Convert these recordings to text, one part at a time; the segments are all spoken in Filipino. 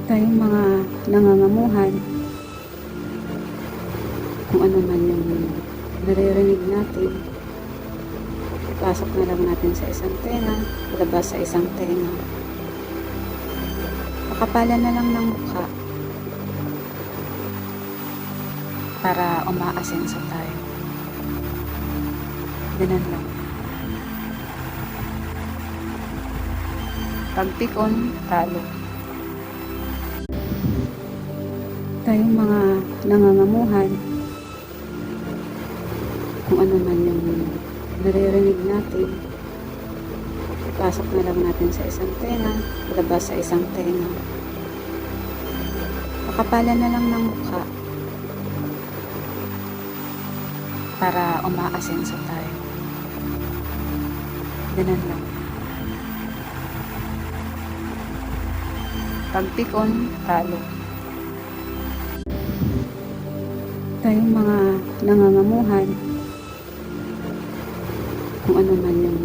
Tayong mga nangangamuhan, kung ano man yung naririnig natin, ipasok na lang natin sa isang tenga, labas sa isang tenga. Pakapalan na lang ng mukha para umaasenso tayo. Ganun lang. Pagpikon, talo. Tayong mga nangangamuhan, kung ano man yung naririnig natin, ipasok na lang natin sa isang tenga, labas sa isang tenga. Pakapalan na lang ng mukha para umaasenso tayo. Ganun lang. Pagpikon, talo. Tayong mga nangangamuhan, kung ano man yung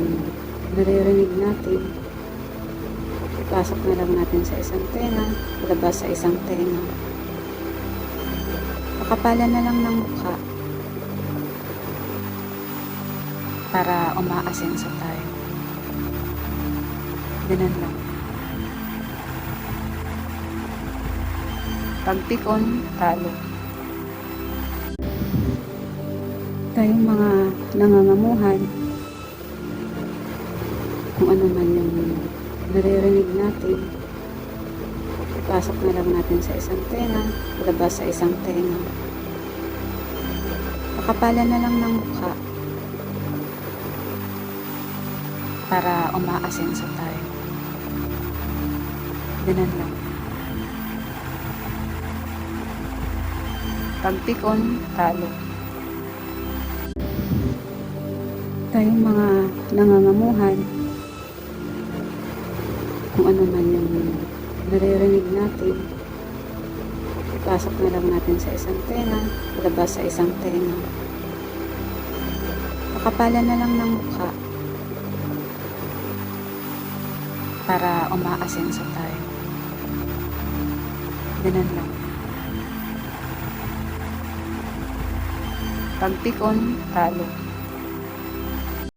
naririnig natin, ipasok na lang natin sa isang tenga, labas sa isang tenga. Pakapalan na lang ng mukha para umaasenso tayo. Ganun lang. Pagpikon, talo. Tayong mga nangangamuhan, kung ano man yung naririnig natin, ipasok na lang natin sa isang tenga, labas sa isang tenga. Pakapalan na lang ng mukha para umaasenso tayo. Ganun lang. Pagpikon, talo. Tayong mga nangangamuhan, kung ano man yung naririnig natin, ipasok na lang natin sa isang tenga, labas sa isang tenga. Pakapalan na lang ng mukha para umaasenso tayo. Ganun lang. Pagpikon, talo.